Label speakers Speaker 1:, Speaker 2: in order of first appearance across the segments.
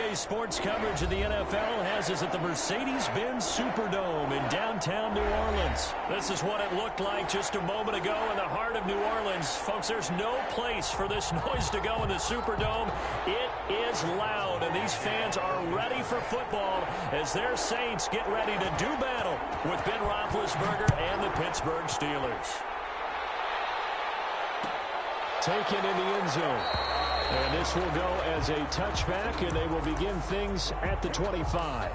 Speaker 1: Today's sports coverage of the NFL has us at the Mercedes-Benz Superdome in downtown New Orleans. This is what it looked like just a moment ago in the heart of New Orleans. Folks, there's no place for this noise to go in the Superdome. It is loud, and these fans are ready for football as their Saints get ready to do battle with Ben Roethlisberger and the Pittsburgh Steelers. Taken in the end zone. And this will go as a touchback, and they will begin things at the 25.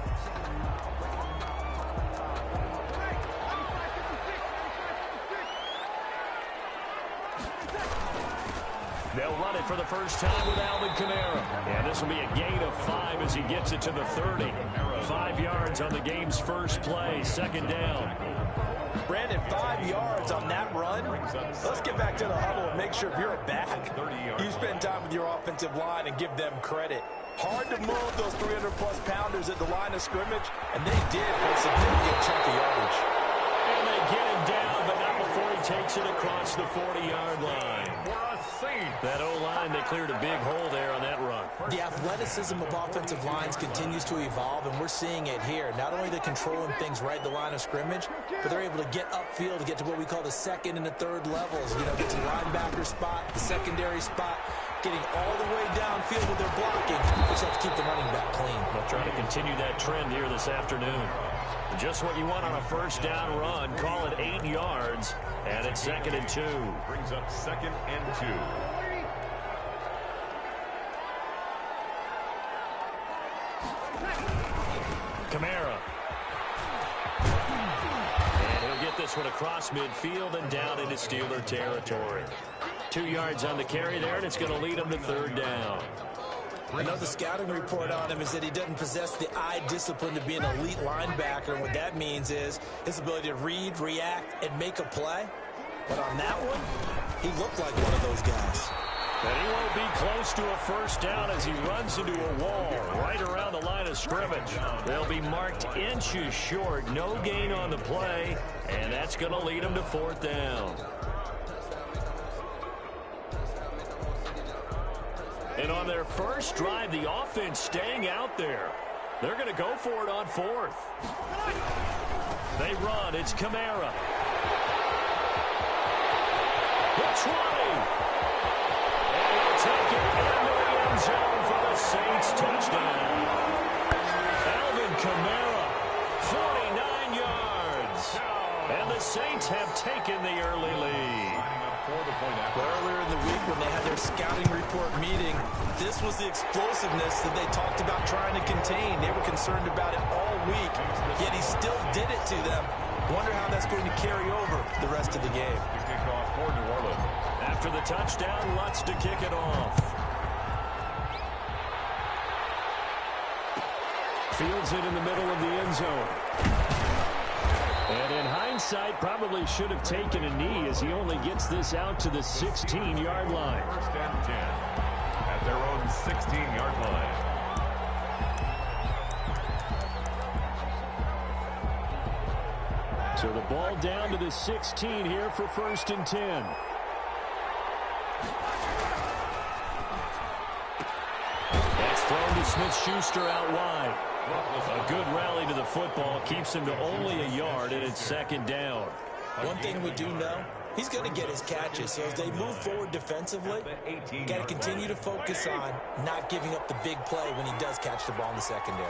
Speaker 1: They'll run it for the first time with Alvin Kamara. And this will be a gain of 5 as he gets it to the 30. 5 yards on the game's first play, second down.
Speaker 2: Brandon, 5 yards on that run. Let's get back to the huddle and make sure if you're a back, you spend time with your offensive line and give them credit. Hard to move those 300-plus pounders at the line of scrimmage, and they did for a significant chunk of yardage.
Speaker 1: And they get him down, but not before he takes it across the 40-yard line. That O-line, they cleared a big hole there on that run.
Speaker 2: The athleticism of offensive lines continues to evolve, and we're seeing it here. Not only are they controlling things right at the line of scrimmage, but they're able to get upfield to get to what we call the second and the third levels. You know, get to the linebacker spot, the secondary spot, getting all the way downfield with their blocking, which helps keep the running back clean.
Speaker 1: They'll try to continue that trend here this afternoon. Just what you want on a first down run. Call it 8 yards, and it's 2nd and 2.
Speaker 3: Brings up 2nd and 2.
Speaker 1: Kamara. And he'll get this one across midfield and down into Steeler territory. 2 yards on the carry there, and it's going to lead him to third down.
Speaker 2: Another scouting report on him is that he doesn't possess the eye discipline to be an elite linebacker. What that means is his ability to read, react, and make a play. But on that one, he looked like one of those guys.
Speaker 1: And he won't be close to a first down as he runs into a wall right around the line of scrimmage. They'll be marked inches short. No gain on the play, and that's going to lead him to fourth down. And on their first drive, the offense staying out there. They're going to go for it on fourth. They run. It's Kamara. The 20. And he'll take it into the end zone for the Saints touchdown. Alvin Kamara, 49 yards. And the Saints have taken the early lead.
Speaker 2: Earlier in the week when they had their scouting report meeting, this was the explosiveness that they talked about trying to contain. They were concerned about it all week, yet he still did it to them. Wonder how that's going to carry over the rest of the game.
Speaker 3: Kickoff for New Orleans.
Speaker 1: After the touchdown, Lutz to kick it off. Fields it in the middle of the end zone. And in hindsight, probably should have taken a knee as he only gets this out to the 16-yard line.
Speaker 3: First and 10 at their own 16-yard line.
Speaker 1: So the ball down to the 16 here for first and 10. That's thrown to Smith-Schuster out wide. A good rally to the football keeps him to only a yard, and it's second down.
Speaker 2: One thing we do know, he's going to get his catches. So as they move forward defensively, got to continue to focus on not giving up the big play when he does catch the ball in the secondary.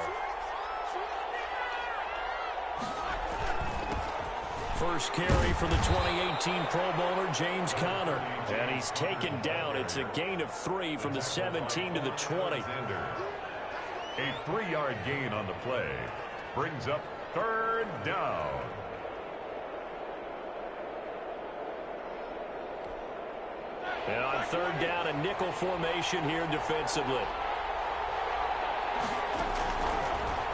Speaker 1: First carry for the 2018 Pro Bowler, James Conner. And he's taken down. It's a gain of 3 from the 17 to the 20.
Speaker 3: A 3-yard gain on the play brings up third down.
Speaker 1: And on third down, a nickel formation here defensively.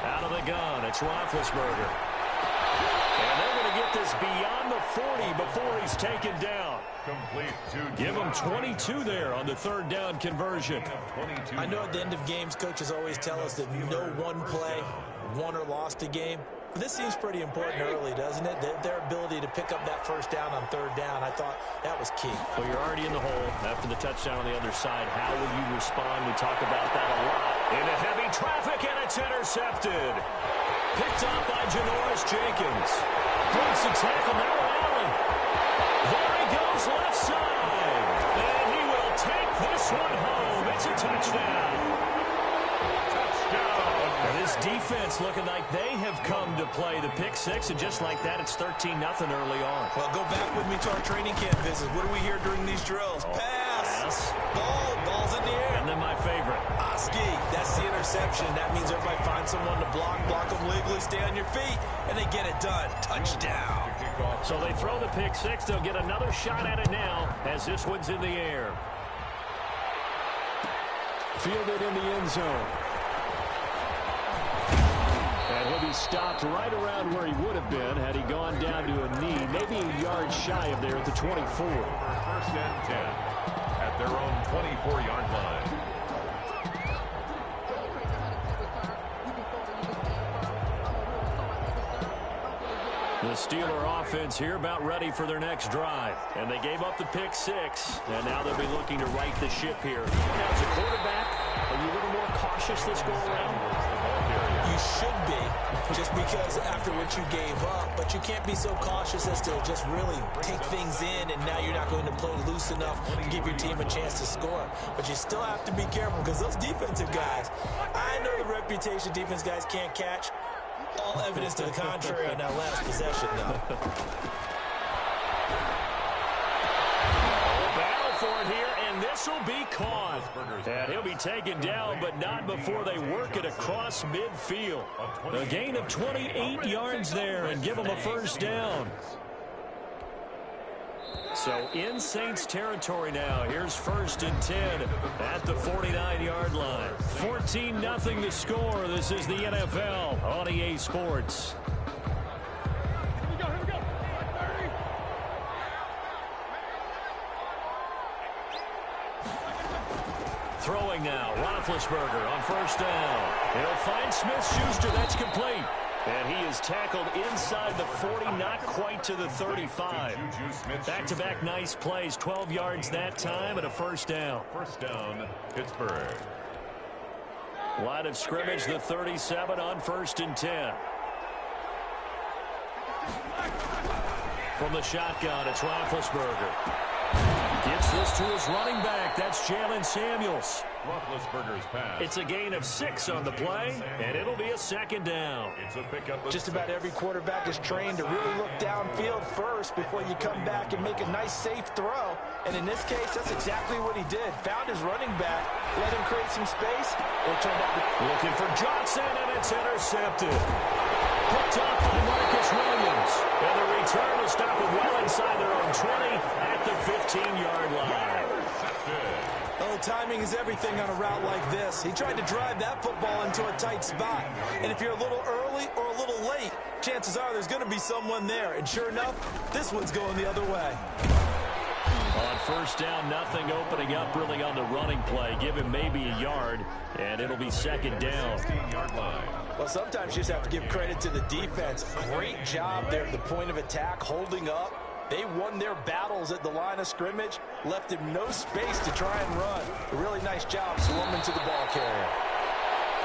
Speaker 1: Out of the gun, it's Roethlisberger. And they're going to get this beyond the 40 before he's taken down.
Speaker 3: Complete to
Speaker 1: Give him 22 there on the third down conversion.
Speaker 2: I know at the end of games, coaches always tell us that no one play won or lost a game. But this seems pretty important early, doesn't it? Their ability to pick up that first down on third down, I thought that was key.
Speaker 1: Well, you're already in the hole after the touchdown on the other side. How will you respond? We talk about that a lot. Into heavy traffic, and it's intercepted. Picked off by Janoris Jenkins. Breaks the tackle, now Allen. There he goes, left side. And he will take this one home. It's a touchdown. And this defense looking like they have come to play the pick six, and just like that, it's 13-0 early on.
Speaker 2: Well, go back with me to our training camp visits. What do we hear during these drills? Pass. Ball's in the air.
Speaker 1: And then my favorite.
Speaker 2: Oski, that's the interception. That means everybody finds someone to block them legally, stay on your feet, and they get it done. Touchdown.
Speaker 1: So they throw the pick six. They'll get another shot at it now as this one's in the air. Fielded in the end zone. And he'll be stopped right around where he would have been had he gone down to a knee, maybe a yard shy of there at the 24.
Speaker 3: First and 10 at their own 24-yard line.
Speaker 1: The Steeler offense here about ready for their next drive. And they gave up the pick six, and now they'll be looking to right the ship here. Now, as a quarterback, are you a little more cautious this go around?
Speaker 2: You should be, just because after what you gave up, but you can't be so cautious as to just really take things in, and now you're not going to play loose enough to give your team a chance to score. But you still have to be careful, because those defensive guys, I know the reputation defense guys can't catch. All evidence to the contrary on that last possession, though.
Speaker 1: Battle for it here, and this will be caught. And he'll be taken down, but not before they work it across midfield. A gain of 28 yards there and give them a first down. So in Saints territory now. Here's first and 10 at the 49-yard line. 14-0 the score. This is the NFL on EA Sports. Throwing now, Roethlisberger on first down. He'll find Smith-Schuster. That's complete. And he is tackled inside the 40, not quite to the 35. Back-to-back nice plays, 12 yards that time, and a first down.
Speaker 3: First down, Pittsburgh.
Speaker 1: Line of scrimmage, the 37 on first and 10. From the shotgun, it's Roethlisberger. Gets this to his running back. That's Jalen Samuels.
Speaker 3: Roethlisberger's pass.
Speaker 1: It's a gain of 6 on the play, and it'll be a second down.
Speaker 3: It's a pickup of
Speaker 2: Just about every quarterback is trained to really look downfield first before you come back and make a nice, safe throw. And in this case, that's exactly what he did. Found his running back, let him create some space. It turned out to...
Speaker 1: Looking for Johnson, and it's intercepted. Picked up by Marcus Williams. And the return will stop it well inside their own 20 at the 15-yard line.
Speaker 2: Oh, timing is everything on a route like this. He tried to drive that football into a tight spot. And if you're a little early or a little late, chances are there's going to be someone there. And sure enough, this one's going the other way.
Speaker 1: On first down, nothing opening up really on the running play. Give him maybe a yard, and it'll be second down.
Speaker 3: 16-yard line.
Speaker 2: Well, sometimes you just have to give credit to the defense. Great job there at the point of attack, holding up. They won their battles at the line of scrimmage, left him no space to try and run. A really nice job swarming to the ball carrier.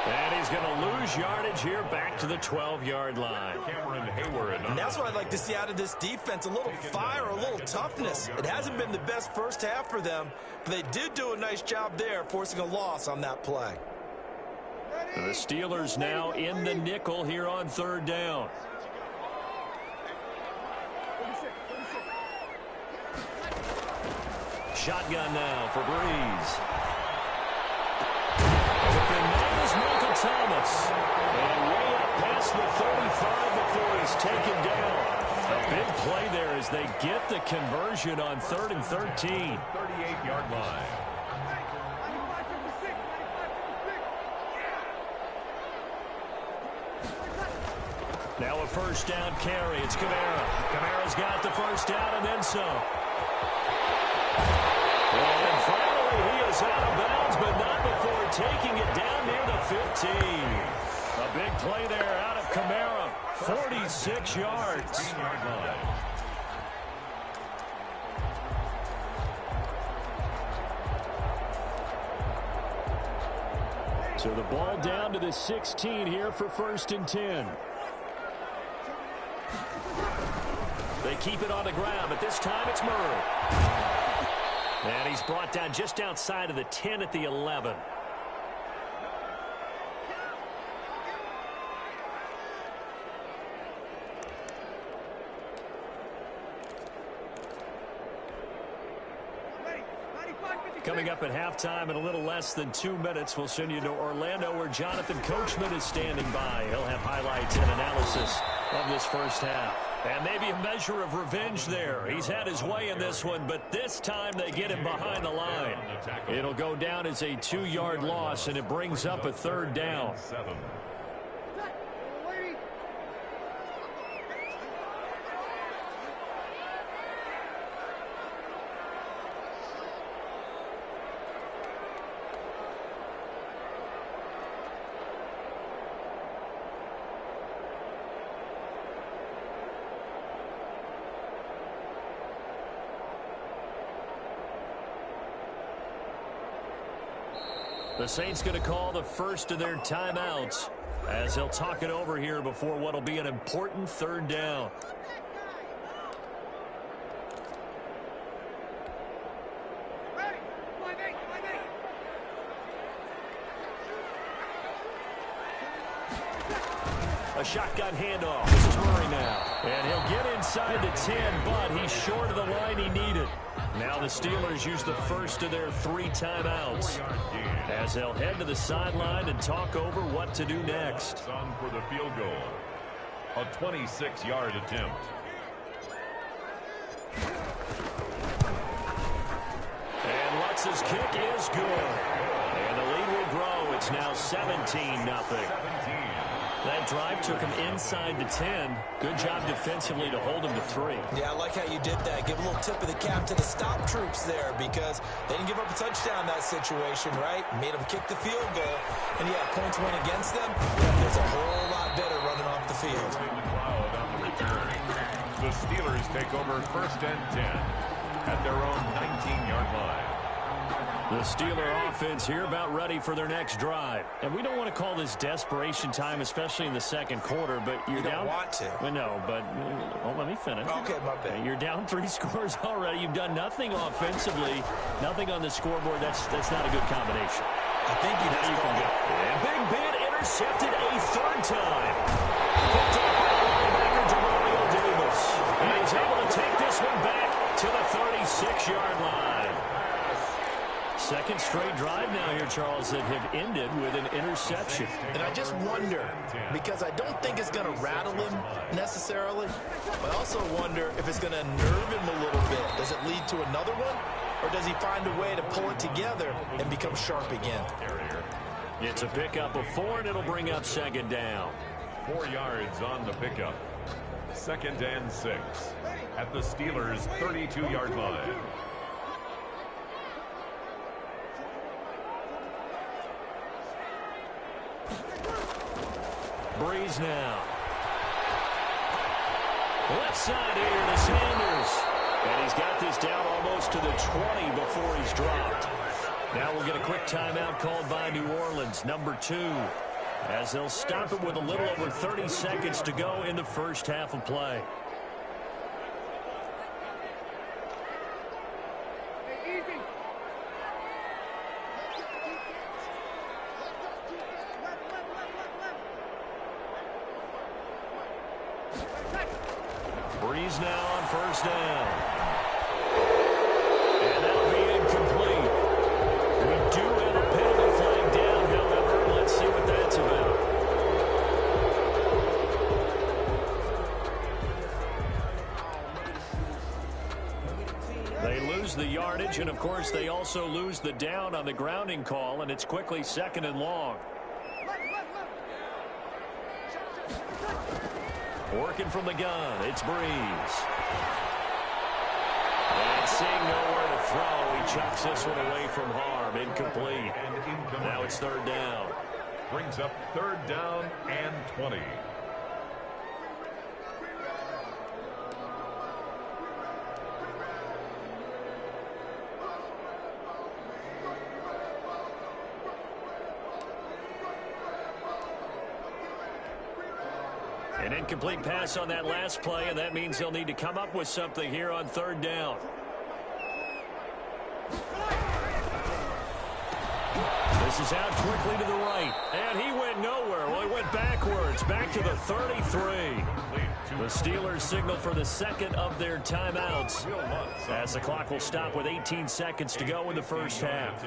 Speaker 1: And he's going to lose yardage here back to the 12-yard line.
Speaker 3: Cameron Hayward.
Speaker 2: And that's what I'd like to see out of this defense, a little fire, a little toughness. It hasn't been the best first half for them, but they did do a nice job there, forcing a loss on that play.
Speaker 1: The Steelers now in the nickel here on third down. Shotgun now for Breeze. Open man is Michael Thomas. And way up past the 35 before he's taken down. A big play there as they get the conversion on 3rd and 13.
Speaker 3: 38-yard line.
Speaker 1: Now a first down carry. It's Kamara. Kamara's got the first down and then some. And finally, he is out of bounds, but not before taking it down near the 15. A big play there out of Kamara. 46 yards.
Speaker 3: 16-yard line.
Speaker 1: So the ball down to the 16 here for 1st and 10. They keep it on the ground, but this time it's Murray. And he's brought down just outside of the 10 at the 11. Coming up at halftime in a little less than 2 minutes, we'll send you to Orlando where Jonathan Coachman is standing by. He'll have highlights and analysis of this first half. And maybe a measure of revenge there. He's had his way in this one, but this time they get him behind the line. It'll go down as a 2-yard loss, and it brings up a 3rd down. The Saints going to call the first of their timeouts as they'll talk it over here before what will be an important 3rd down. A shotgun handoff. This is Murray now. And he'll get inside the 10, but he's short of the line he needed. Now the Steelers use the first of their 3 timeouts as they'll head to the sideline and talk over what to do next.
Speaker 3: On for the field goal. A 26-yard attempt.
Speaker 1: And Lutz's kick is good. And the lead will grow. It's now 17-0. That drive took him inside the 10. Good job defensively to hold him to 3.
Speaker 2: Yeah, I like how you did that. Give a little tip of the cap to the stop troops there because they didn't give up a touchdown in that situation, right? Made them kick the field goal. And, yeah, points went against them. But there's a whole lot better running off the field.
Speaker 3: The Steelers take over 1st and 10 at their own 19-yard line.
Speaker 1: The Steeler offense here about ready for their next drive. And we don't want to call this desperation time, especially in the 2nd quarter, but you're down.
Speaker 2: You don't want to.
Speaker 1: Well, no, but well, let me finish.
Speaker 2: Okay, my bad.
Speaker 1: You're down 3 scores already. You've done nothing offensively, nothing on the scoreboard. That's not a good combination.
Speaker 2: I think you just
Speaker 1: can go. And Big Ben intercepted a 3rd time. Picked up by linebacker Demario Davis. And he's able to take this one back to the 36-yard line. 2nd straight drive now here, Charles, that have ended with an interception.
Speaker 4: And I just wonder, because I don't think it's going to rattle him necessarily, but I also wonder if it's going to nerve him a little bit. Does it lead to another one, or does he find a way to pull it together and become sharp again?
Speaker 1: It's a pickup of 4, and it'll bring up 2nd down.
Speaker 3: 4 yards on the pickup. 2nd and 6 at the Steelers' 32-yard line.
Speaker 1: Breeze now. Left side here to Sanders. And he's got this down almost to the 20 before he's dropped. Now we'll get a quick timeout called by New Orleans, number 2, as they'll stop it with a little over 30 seconds to go in the first half of play. Breeze now on 1st down. And that'll be incomplete. We do have a penalty flag down, however. Let's see what that's about. They lose the yardage, and, of course, they also lose the down on the grounding call, and it's quickly 2nd and long. Working from the gun, it's Breeze. And seeing nowhere to throw, he chucks this one away from harm. Incomplete. Now it's 3rd down.
Speaker 3: Brings up 3rd down and 20.
Speaker 1: An incomplete pass on that last play, and that means they'll need to come up with something here on third down. This is out quickly to the right, and he went nowhere. Well, he went backwards, back to the 33. The Steelers signal for the second of their timeouts as the clock will stop with 18 seconds to go in the first half.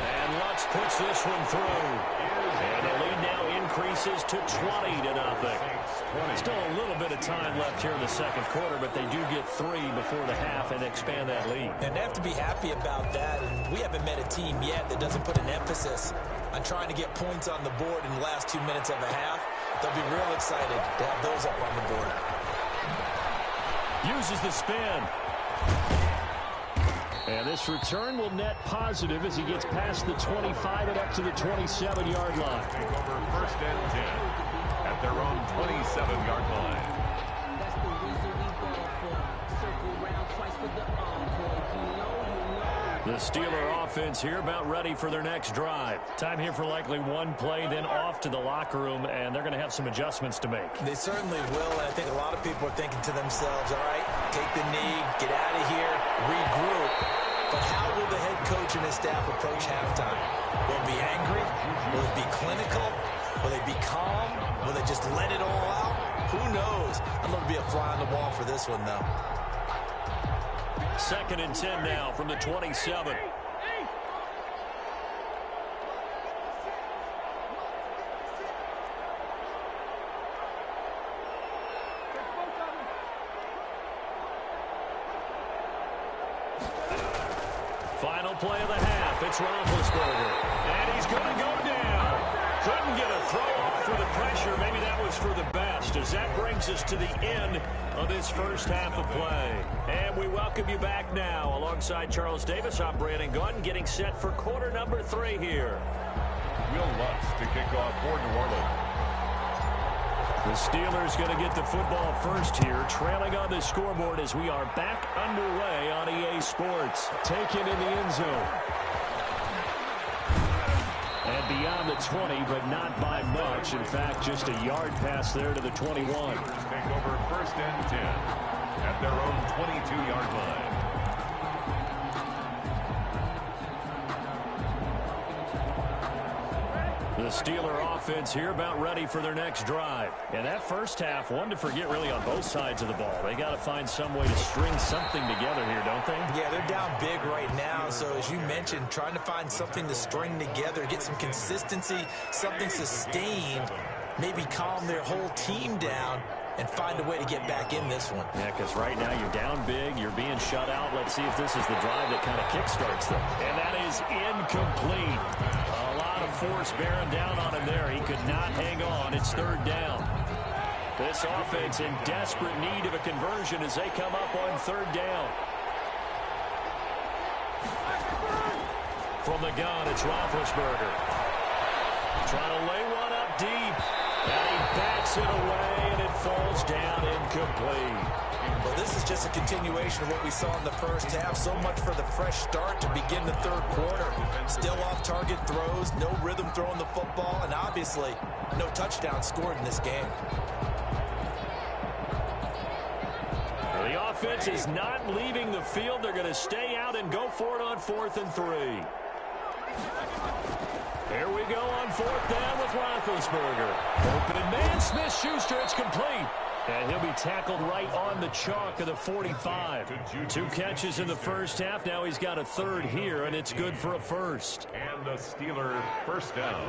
Speaker 1: And Lutz puts this one through. And the lead now increases to 20-0. Still a little bit of time left here in the second quarter, but they do get 3 before the half and expand that lead.
Speaker 2: And they have to be happy about that. And we haven't met a team yet that doesn't put an emphasis on trying to get points on the board in the last 2 minutes of a half. They'll be real excited to have those up on the board.
Speaker 1: Uses the spin. And this return will net positive as he gets past the 25 and up to the 27-yard line.
Speaker 3: Take over first and 10 at their own 27-yard line.
Speaker 1: The Steeler offense here about ready for their next drive. Time here for likely one play, then off to the locker room, and they're going to have some adjustments to make.
Speaker 2: They certainly will, and I think a lot of people are thinking to themselves, all right, take the knee, get out of here, regroup. But how will the head coach and his staff approach halftime? Will it be angry? Will it be clinical? Will they be calm? Will they just let it all out? Who knows? I'm going to be a fly on the wall for this one, though.
Speaker 1: 2nd and 10 now from the 27. Final play of the half. It's Roethlisberger. And he's going to go down. Couldn't get a throw off for the pressure. Maybe that was for the best, as that brings us to the end of this first half of play. And we welcome you back now. Alongside Charles Davis, I'm Brandon Gunn, getting set for quarter number 3 here.
Speaker 3: Will Lutz to kick off for New Orleans.
Speaker 1: The Steelers going to get the football first here, trailing on the scoreboard as we are back underway on EA Sports. Taken in the end zone. And beyond the 20, but not by much. In fact, just a yard pass there to the 21.
Speaker 3: Steelers take over first and 10 at their own 22-yard line.
Speaker 1: The Steeler offense here about ready for their next drive. And that first half, one to forget really on both sides of the ball. They got to find some way to string something together here, don't they?
Speaker 2: Yeah, they're down big right now. So as you mentioned, trying to find something to string together, get some consistency, something sustained, maybe calm their whole team down and find a way to get back in this one.
Speaker 1: Yeah, because right now you're down big, you're being shut out. Let's see if this is the drive that kind of kickstarts them. And that is incomplete. A lot of force bearing down on him there. He could not hang on. It's third down. This offense in desperate need of a conversion as they come up on third down. From the gun, it's Roethlisberger. Trying to lay one up deep. And he bats it away, and it falls down incomplete.
Speaker 2: Well, this is just a continuation of what we saw in the first half. So much for the fresh start to begin the third quarter. Still off-target throws, no rhythm throwing the football, and obviously no touchdown scored in this game.
Speaker 1: The offense is not leaving the field. They're going to stay out and go for it on 4th and 3. Here we go on 4th down with Roethlisberger. Open and man, Smith-Schuster, it's complete. And he'll be tackled right on the chalk of the 45. 2 catches in the first half. Now he's got a third here, and it's good for a first.
Speaker 3: And the Steeler first down.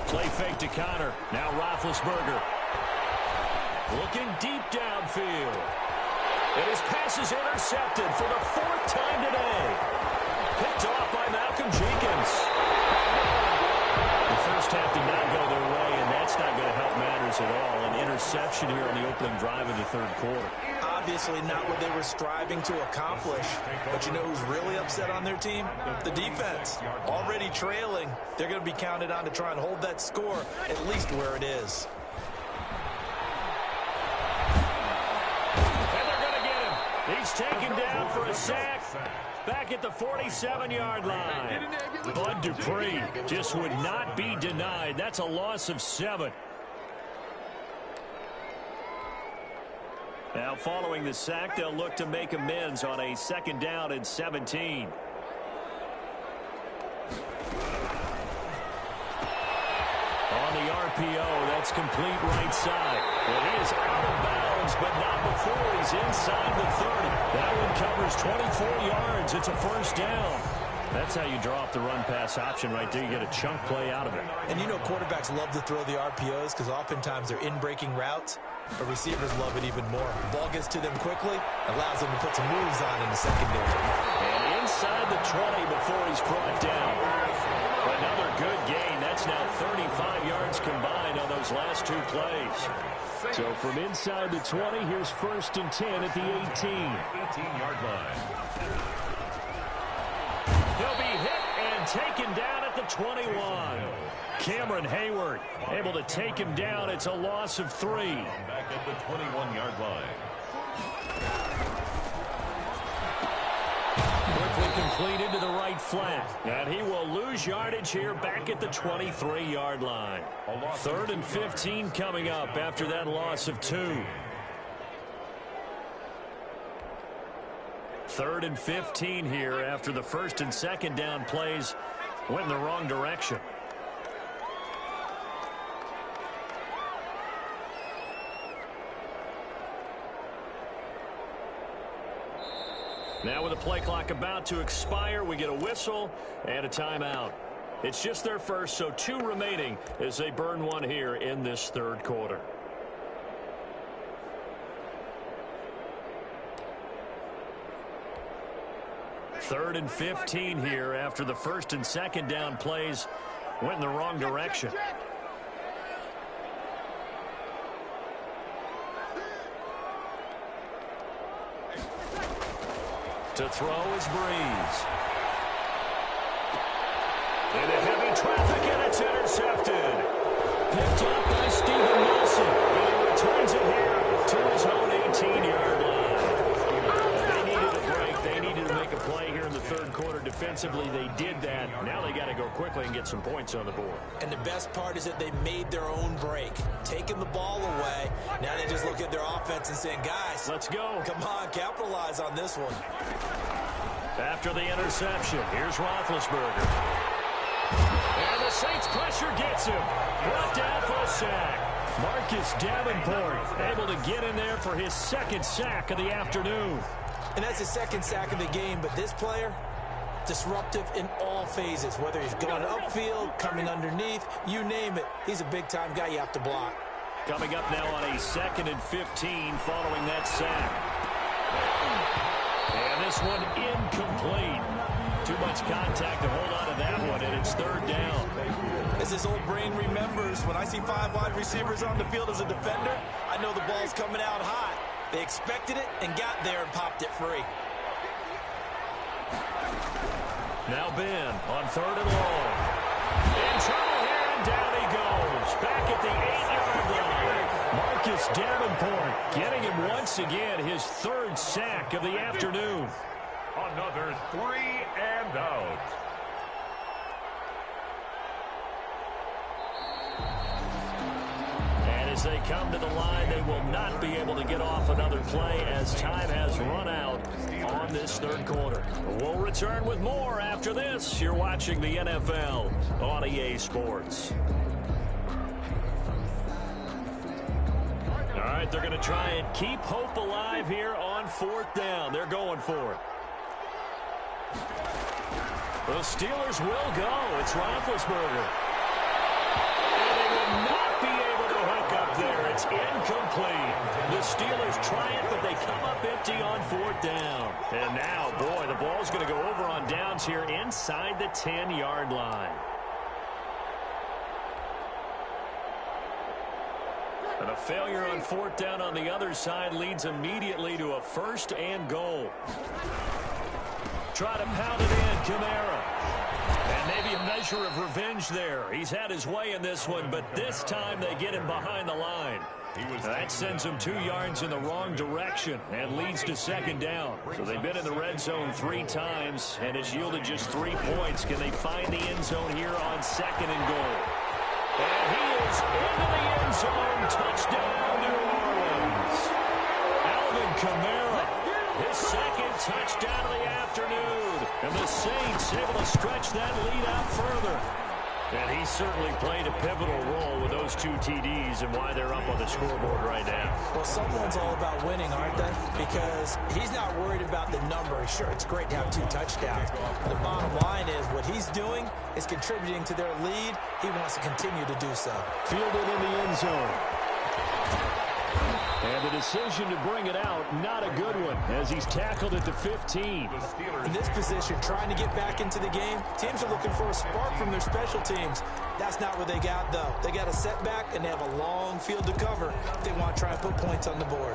Speaker 1: Play fake to Connor. Now Roethlisberger. Looking deep downfield. And his pass is intercepted for the 4th time today. Picked off by Malcolm Jenkins. The first half did not go their way, and that's not going to help matters at all. An interception here on the opening drive of the third quarter.
Speaker 2: Obviously not what they were striving to accomplish. But you know who's really upset on their team? The defense. Already trailing. They're going to be counted on to try and hold that score at least where it is.
Speaker 1: He's He's taken down for a sack back at the 47-yard line. Bud Dupree just would not be denied. That's a loss of 7. Now, following the sack, they'll look to make amends on a 2nd down and 17. On the RPO, that's complete right side. Well, he is out of bounds, but not before he's inside the 30. That one covers 24 yards. It's a 1st down. That's how you draw up the run-pass option right there. You get a chunk play out of it.
Speaker 2: And you know quarterbacks love to throw the RPOs because oftentimes they're in-breaking routes, but receivers love it even more. The ball gets to them quickly, allows them to put some moves on in the secondary.
Speaker 1: And inside the 20 before he's brought down. Another good gain. That's now 35 yards combined on those last 2 plays. So from inside the 20, here's 1st and 10 at the
Speaker 3: 18-yard line.
Speaker 1: He'll be hit and taken down at the 21. Cameron Hayward able to take him down. It's a loss of 3.
Speaker 3: Back at the 21-yard line.
Speaker 1: Quickly completed to the right flat. And he will lose yardage here back at the 23-yard line. 3rd and 15 coming up after that loss of 2. 3rd and 15 here after the 1st and 2nd down plays went in the wrong direction. Now with the play clock about to expire, we get a whistle and a timeout. It's just their first, so 2 remaining as they burn one here in this 3rd quarter. Third and 15 here after the 1st and 2nd down plays went in the wrong direction. To throw is Breeze. Into heavy traffic, and it's intercepted. Picked up by Steven Nelson. And he returns it here to his own 18-yard line. They needed a break. They needed to make a play here in the 3rd quarter. Defensively, they did that. Now they got to go quickly and get some points on the board.
Speaker 2: And the best part is that they made their own break. Taking the ball away. Now they just look at their offense and saying, guys,
Speaker 1: let's go.
Speaker 2: Come on, capitalize on this one.
Speaker 1: After the interception, here's Roethlisberger. And the Saints pressure gets him. Brought down for a sack. Marcus Davenport able to get in there for his 2nd sack of the afternoon.
Speaker 2: And that's his 2nd sack of the game, but this player, disruptive in all phases, whether he's going upfield, coming underneath, you name it. He's a big-time guy you have to block.
Speaker 1: Coming up now on a 2nd and 15 following that sack. And this one incomplete. Too much contact to hold on to that one, and it's 3rd down.
Speaker 4: As his old brain remembers, when I see 5 wide receivers on the field as a defender, I know the ball's coming out hot. They expected it and got there and popped it free.
Speaker 1: Now Ben on 3rd and long. In trouble here, and down he goes. Back at the 8-yard line. Marcus Davenport getting him once again his 3rd sack of the afternoon.
Speaker 3: Another 3 and out.
Speaker 1: And as they come to the line, they will not be able to get off another play as time has run out on this 3rd quarter. We'll return with more after this. You're watching the NFL on EA Sports. All right, they're going to try and keep hope alive here on 4th down. They're going for it. The Steelers will go. It's Roethlisberger. And they will not be able to hook up there. It's incomplete. The Steelers try it, but they come up empty on 4th down. And now, boy, the ball's going to go over on downs here inside the 10-yard line. And a failure on 4th down on the other side leads immediately to a 1st and goal. Try to pound it in, Kamara. And maybe a measure of revenge there. He's had his way in this one, but this time they get him behind the line. That sends them 2 yards in the wrong direction and leads to second down. So they've been in the red zone 3 times, and it's yielded just 3 points. Can they find the end zone here on second and goal? And he is into the end zone. Touchdown, New Orleans. Alvin Kamara, his second touchdown of the afternoon. And the Saints able to stretch that lead out further. And he certainly played a pivotal role with those 2 TDs and why they're up on the scoreboard right now.
Speaker 2: Well, someone's all about winning, aren't they? Because he's not worried about the number. Sure, it's great to have 2 touchdowns. But the bottom line is what he's doing is contributing to their lead. He wants to continue to do so.
Speaker 1: Fielded in the end zone. And the decision to bring it out, not a good one, as he's tackled at the 15.
Speaker 2: In this position, trying to get back into the game, teams are looking for a spark from their special teams. That's not what they got, though. They got a setback, and they have a long field to cover. They want to try and put points on the board.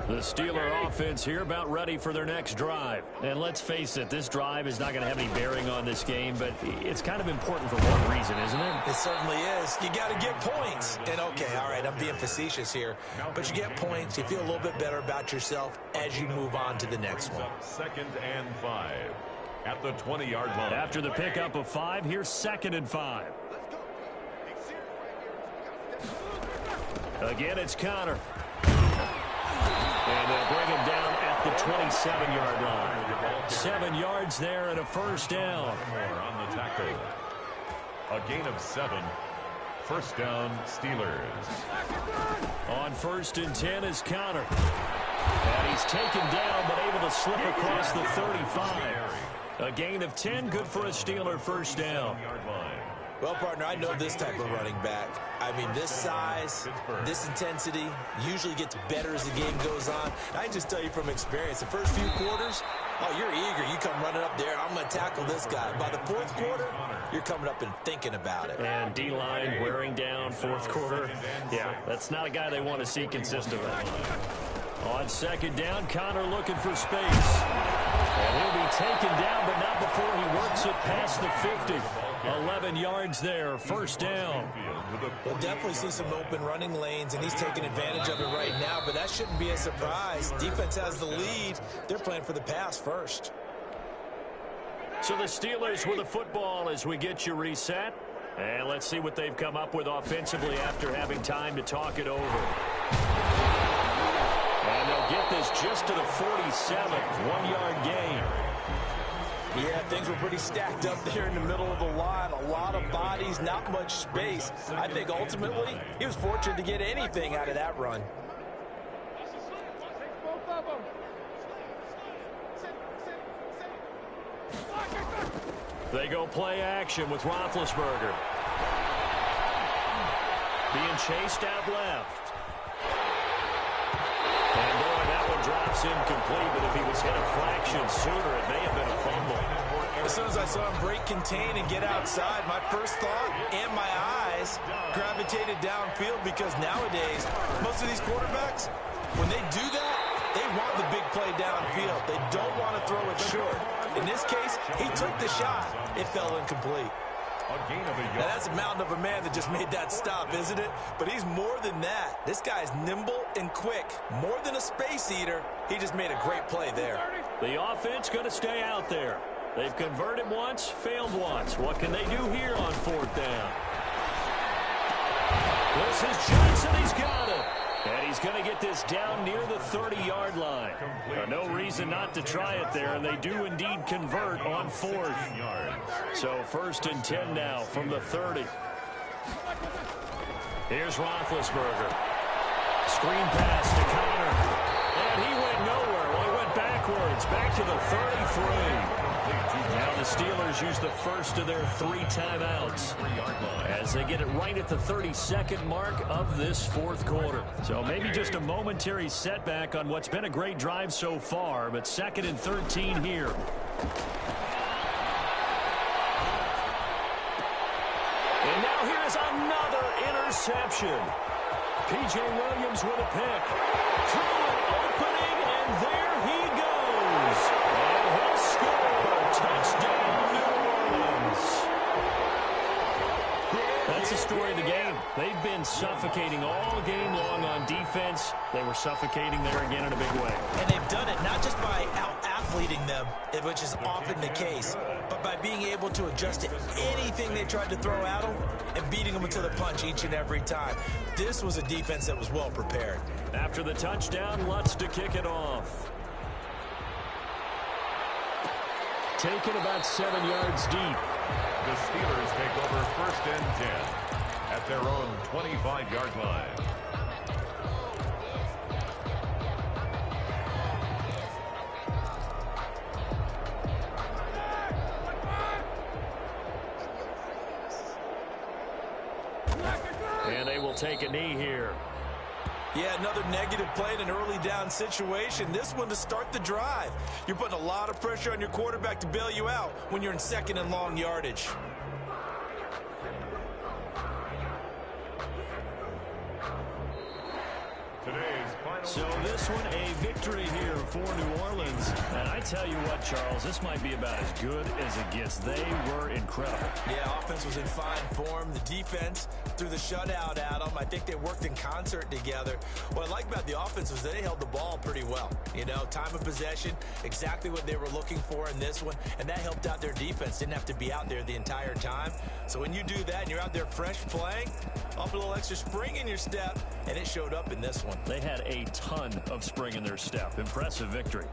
Speaker 1: The Steeler offense here about ready for their next drive. And let's face it, this drive is not going to have any bearing on this game, but it's kind of important for one reason, isn't it?
Speaker 2: It certainly is. You got to get points. And, okay, all right, I'm being facetious here, but you get points, you feel a little bit better about yourself as you move on to the next one.
Speaker 3: 2nd and 5 at the 20-yard line.
Speaker 1: After the pickup of 5, here's 2nd and 5. Again, it's Connor. And they'll bring him down at the 27-yard line. 7 yards there and a first down.
Speaker 3: On the tackle. A gain of 7. First down, Steelers.
Speaker 1: On 1st and 10 is Connor. And he's taken down but able to slip across the 35. A gain of 10, good for a Steeler first down.
Speaker 2: Well, partner, I know this type of running back. I mean, this size, this intensity usually gets better as the game goes on. I can just tell you from experience, the first few quarters, oh, you're eager. You come running up there, I'm going to tackle this guy. By the 4th quarter, you're coming up and thinking about it.
Speaker 1: And D-line wearing down 4th quarter. Yeah, that's not a guy they want to see consistently. On 2nd down, Connor looking for space. And he'll be taken down, but not before he works it past the 50. 11 yards there, first down.
Speaker 2: We'll definitely see some open running lanes, and he's taking advantage of it right now, but that shouldn't be a surprise. Defense has the lead. They're playing for the pass first.
Speaker 1: So the Steelers with the football as we get you reset. And let's see what they've come up with offensively after having time to talk it over. And they'll get this just to the 47, 1-yard gain.
Speaker 2: Yeah, things were pretty stacked up there in the middle of the line. A lot of bodies, not much space. I think ultimately he was fortunate to get anything out of that run.
Speaker 1: They go play action with Roethlisberger. Being chased out left. And boy, that one drops incomplete, but if he was hit a fraction sooner, it may have been a fumble.
Speaker 2: As soon as I saw him break contain and get outside, my first thought and my eyes gravitated downfield, because nowadays, most of these quarterbacks, when they do that, they want the big play downfield. They don't want to throw it short. In this case, he took the shot. It fell incomplete. Now, that's a mountain of a man that just made that stop, isn't it? But he's more than that. This guy's nimble and quick. More than a space eater, he just made a great play there.
Speaker 1: The offense going to stay out there. They've converted once, failed once. What can they do here on 4th down? This is Johnson. He's got it. And he's going to get this down near the 30-yard line. No reason not to try it there, and they do indeed convert on 4th. So 1st and 10 now from the 30. Here's Roethlisberger. Screen pass to Connor. And he went nowhere. Well, he went backwards, back to the 33. Now the Steelers use the first of their 3 timeouts as they get it right at the 32nd mark of this 4th quarter. So maybe just a momentary setback on what's been a great drive so far, but 2nd and 13 here. And now here is another interception. P.J. Williams with a pick. Through an opening, and there he goes. And he'll score. Touchdown, New Orleans. That's the story of the game. They've been suffocating all game long on defense. They were suffocating there again in a big way.
Speaker 2: And they've done it not just by out-athleting them, which is often the case, but by being able to adjust to anything they tried to throw at them and beating them to the punch each and every time. This was a defense that was well prepared.
Speaker 1: After the touchdown, Lutz to kick it off. Taken about 7 yards deep.
Speaker 3: The Steelers take over 1st and 10 at their own 25-yard line.
Speaker 1: And they will take a knee here.
Speaker 2: Yeah, another negative play in an early down situation. This one to start the drive. You're putting a lot of pressure on your quarterback to bail you out when you're in 2nd and long yardage.
Speaker 1: So this one, a victory here for New Orleans. And I tell you what, Charles, this might be about as good as it gets. They were incredible.
Speaker 2: Yeah, offense was in fine form. The defense threw the shutout at them. I think they worked in concert together. What I like about the offense was that they held the ball pretty well. You know, time of possession, exactly what they were looking for in this one. And that helped out their defense. Didn't have to be out there the entire time. So when you do that and you're out there fresh playing, up a little extra spring in your step, and it showed up in this one.
Speaker 1: They had a ton of spring in their step. Impressive victory.